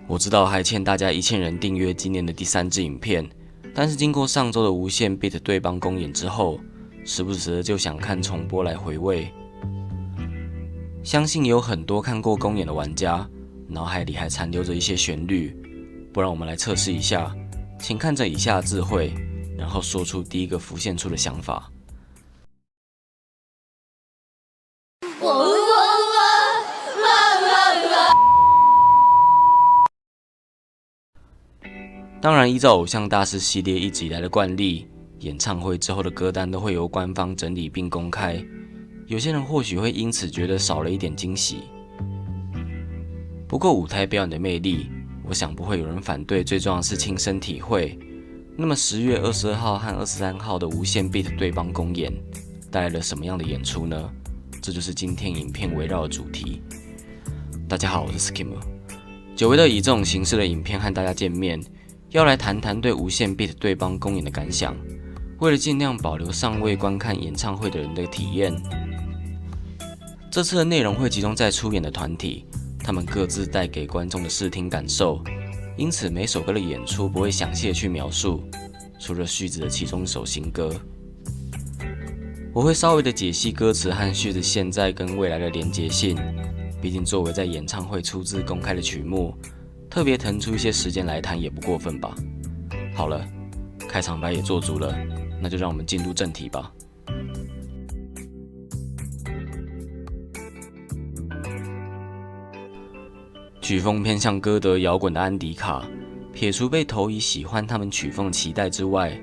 我知道还欠大家1000人订阅今年的第3支影片，但是经过上周的无限 beat 对帮公演之后，时不时的就想看重播来回味。相信有很多看过公演的玩家，脑海里还残留着一些旋律，不然我们来测试一下，请看着以下的字汇，然后说出第一个浮现出的想法。当然，依照偶像大师系列一直以来的惯例，演唱会之后的歌单都会由官方整理并公开。有些人或许会因此觉得少了一点惊喜。不过舞台表演的魅力，我想不会有人反对，最重要的是亲身体会。那么10月22号和23号的无限 beat 对帮公演带来了什么样的演出呢？这就是今天影片围绕的主题。大家好，我是 Skimmer， 久违的以这种形式的影片和大家见面，要来谈谈对无限 beat 对帮公演的感想。为了尽量保留尚未观看演唱会的人的体验，这次的内容会集中在出演的团体，他们各自带给观众的视听感受，因此每首歌的演出不会详细的去描述，除了旭子的其中一首新歌。我会稍微的解析歌词和旭子现在跟未来的连结性，毕竟作为在演唱会初次公开的曲目，特别腾出一些时间来谈也不过分吧。好了，开场白也做足了，那就让我们进入正题吧。曲风偏向歌德摇滚的安迪卡，撇除被投以喜欢他们曲风的期待之外，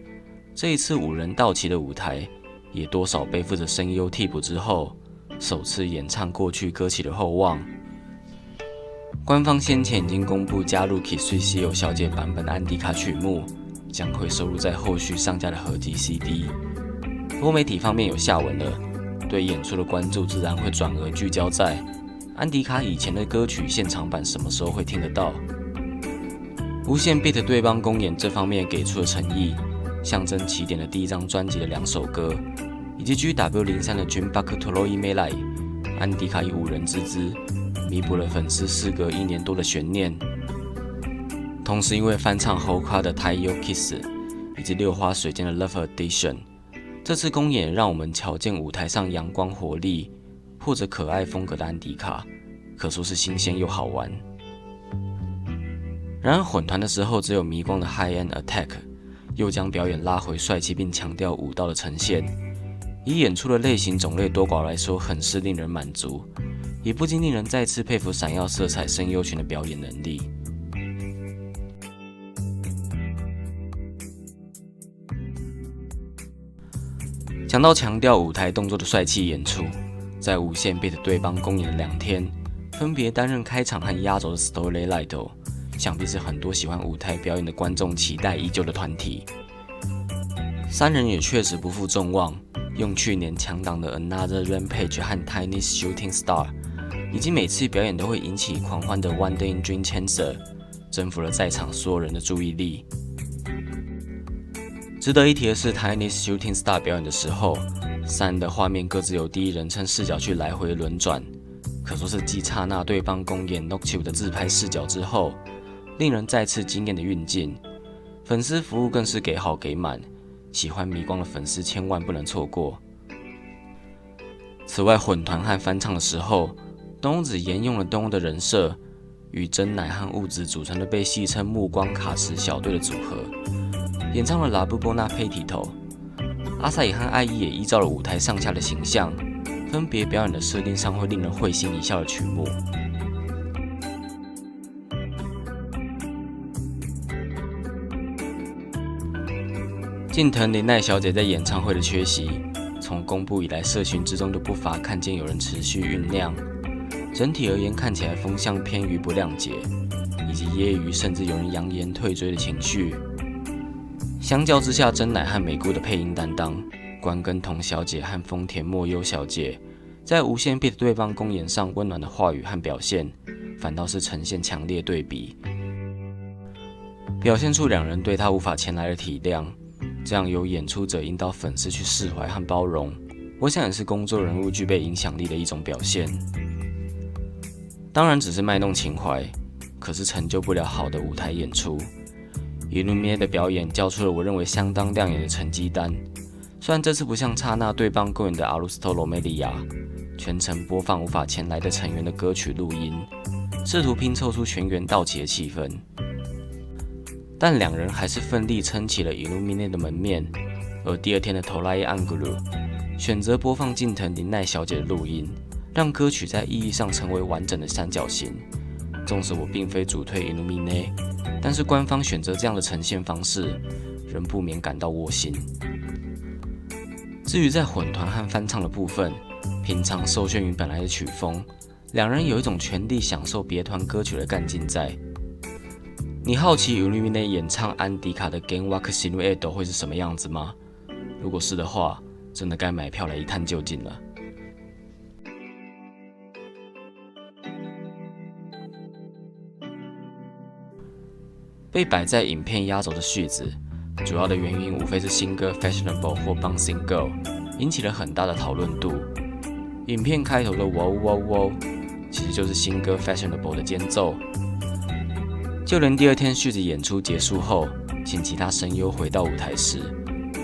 这一次5人到齐的舞台，也多少背负着声优替补之后，首次演唱过去歌曲的厚望。官方先前已经公布加入 Kisuyo 小姐版本的安迪卡曲目，将会收录在后续上架的合集 CD。多媒体方面有下文了，对演出的关注自然会转而聚焦在安迪卡以前的歌曲现场版什么时候会听得到。无限 beat 对帮公演这方面给出了诚意，象征起点的第1张专辑的2首歌，以及 GW03 的 Junbaku Toroi Merai， 安迪卡以5人之姿弥补了粉丝事隔1年多的悬念。同时因为翻唱 Hoka 的 Taiyo Kiss 以及6花水间的 Love Edition， 这次公演让我们瞧见舞台上阳光活力或者可爱风格的安迪卡，可说是新鲜又好玩。然而混团的时候只有迷光的 High End Attack， 又将表演拉回帅气并强调舞蹈的呈现，以演出的类型种类多寡来说很是令人满足，也不禁令人再次佩服闪耀色彩声优群的表演能力。讲到强调舞台动作的帅气演出，在无限 beat 对帮公演的2天，分别担任开场和压轴的 Story Light， 想必是很多喜欢舞台表演的观众期待已久的团体。3人也确实不负众望，用去年强档的 Another Rampage 和 Tiny Shooting Star， 以及每次表演都会引起狂欢的 One Day in Dream Chancer， 征服了在场所有人的注意力。值得一提的是 Tiny Shooting Star 表演的时候，3人的画面各自有第一人称视角去来回轮转，可说是继刹那对帮公演 Noctu 的自拍视角之后，令人再次惊艳的运镜。粉丝服务更是给好给满，喜欢迷光的粉丝千万不能错过。此外，混团和翻唱的时候，东欧子沿用了东欧的人设，与真乃和雾子组成的被戏称目光卡池小队的组合，演唱了 La Bubona Petito。阿萨伊和艾伊也依照了舞台上下的形象，分别表演了设定上会令人会心一笑的曲目。近藤绫奈小姐在演唱会的缺席，从公布以来，社群之中就不乏看见有人持续酝酿。整体而言，看起来风向偏于不谅解，以及揶揄甚至有人扬言退追的情绪。相较之下，真乃和美姑的配音担当关根瞳小姐和丰田莫优小姐，在无限 beat 对方公演上温暖的话语和表现，反倒是呈现强烈对比，表现出2人对他无法前来的体谅。这样由演出者引导粉丝去释怀和包容，我想也是公众人物具备影响力的一种表现。当然只是卖弄情怀，可是成就不了好的舞台演出。Illuminae 的表演交出了我认为相当亮眼的成绩单，虽然这次不像刹那对邦公演的阿鲁斯托罗梅利亚，全程播放无法前来的成员的歌曲录音，试图拼凑出全员到齐的气氛，但两人还是奋力撑起了 Illuminae 的门面。而第二天的 Tolai Angulu 选择播放近藤绫奈小姐的录音，让歌曲在意义上成为完整的三角形。纵使我并非主推 Illuminae， 但是官方选择这样的呈现方式，仍不免感到窝心。至于在混团和翻唱的部分，平常受限于本来的曲风，两人有一种全力享受别团歌曲的干劲在。你好奇 Illuminae 演唱安迪卡的 Genwa Sinuedo 会是什么样子吗？如果是的话，真的该买票来一探究竟了。被摆在影片压轴的序子，主要的原因无非是新歌 Fashionable 或 Bouncing Girl 引起了很大的讨论度。影片开头的 Wow Wow Wow 其实就是新歌 Fashionable 的间奏。就连第二天序子演出结束后，请其他声优回到舞台时，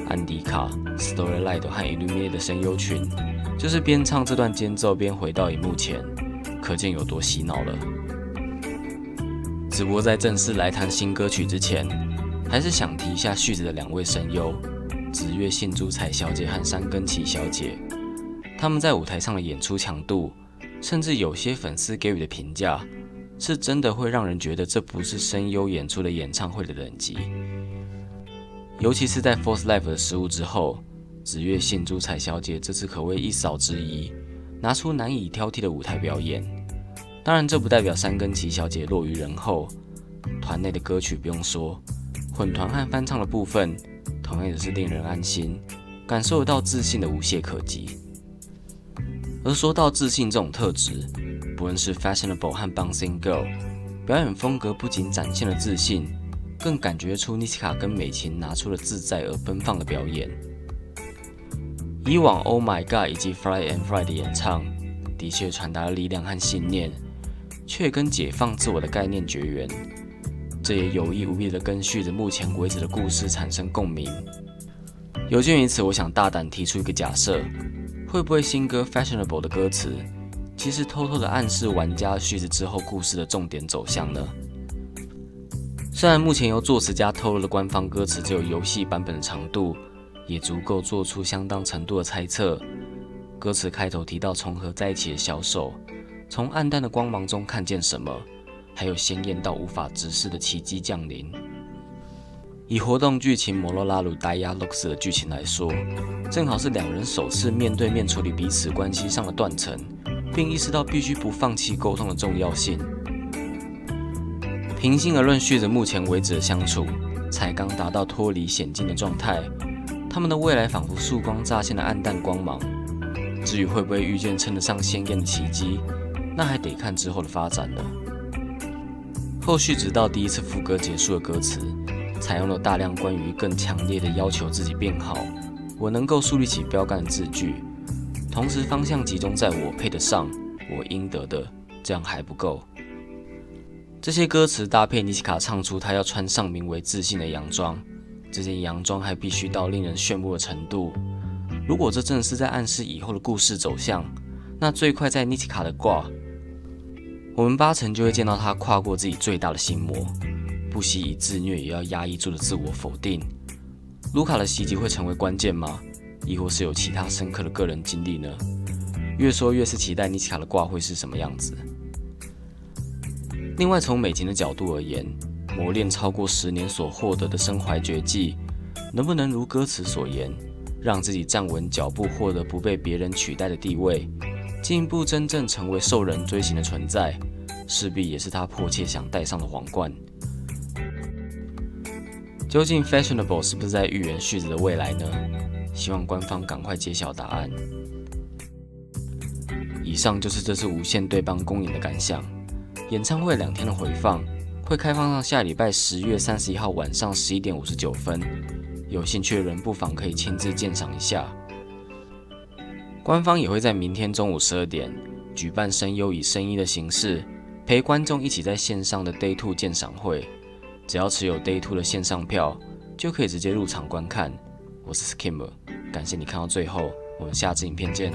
安迪卡、Storylight 和 Illuminae 的声优群就是边唱这段间奏边回到荧幕前，可见有多洗脑了。只不过在正式来谈新歌曲之前，还是想提一下序子的两位声优紫月幸珠彩小姐和山根启小姐，他们在舞台上的演出强度，甚至有些粉丝给予的评价，是真的会让人觉得这不是声优演出的演唱会的等级。尤其是在 Force Life 的失误之后，紫月幸珠彩小姐这次可谓一扫之疑，拿出难以挑剔的舞台表演。当然，这不代表山根启小姐落于人后，团内的歌曲不用说，混团和翻唱的部分同样也是令人安心，感受得到自信的无懈可击。而说到自信这种特质，不论是 Fashionable 和 Bouncing Girl， 表演风格不仅展现了自信，更感觉出 Nishika 跟美琴拿出了自在而奔放的表演。以往 Oh My God 以及 Fly and Fly 的演唱，的确传达了力量和信念，却跟解放自我的概念绝缘。这也有意无意地跟序子目前为止的故事产生共鸣。有鉴于此，我想大胆提出一个假设，会不会新歌 Fashionable 的歌词其实偷偷地暗示玩家序子之后故事的重点走向呢？虽然目前由作词家透露的官方歌词只有游戏版本的长度，也足够做出相当程度的猜测。歌词开头提到重合在一起的小手，从暗淡的光芒中看见什么，还有鲜艳到无法直视的奇迹降临。以活动剧情摩洛拉鲁戴亚洛斯的剧情来说，正好是两人首次面对面处理彼此关系上的断层，并意识到必须不放弃沟通的重要性。平心而论，序子目前为止的相处才刚达到脱离险境的状态，他们的未来仿佛曙光乍现的暗淡光芒。至于会不会遇见称得上鲜艳的奇迹，那还得看之后的发展了。后续直到第一次副歌结束的歌词，采用了大量关于更强烈的要求自己变好，我能够树立起标杆的字句，同时方向集中在我配得上，我应得的，这样还不够。这些歌词搭配Nishika唱出她要穿上名为自信的洋装，这件洋装还必须到令人炫目的程度。如果这真的是在暗示以后的故事走向，那最快在 Nishika 的挂，我们8成就会见到她跨过自己最大的心魔，不惜以自虐也要压抑住的自我否定。卢卡的袭击会成为关键吗？亦或是有其他深刻的个人经历呢？越说越是期待Nishika的挂会是什么样子。另外，从美琴的角度而言，磨练超过10年所获得的身怀绝技，能不能如歌词所言，让自己站稳脚步，获得不被别人取代的地位，进一步真正成为受人追寻的存在，势必也是他迫切想戴上的皇冠。究竟 Fashionable 是不是在预言序子的未来呢？希望官方赶快揭晓答案。以上就是这次无限对邦公演的感想。演唱会2天的回放会开放到下礼拜10月31号晚上11点59分，有兴趣的人不妨可以亲自鉴赏一下。官方也会在明天中午12点举办声优以声音的形式陪观众一起在线上的 Day 2鉴赏会，只要持有 Day 2的线上票，就可以直接入场观看。我是 Skimmer，感谢你看到最后，我们下支影片见。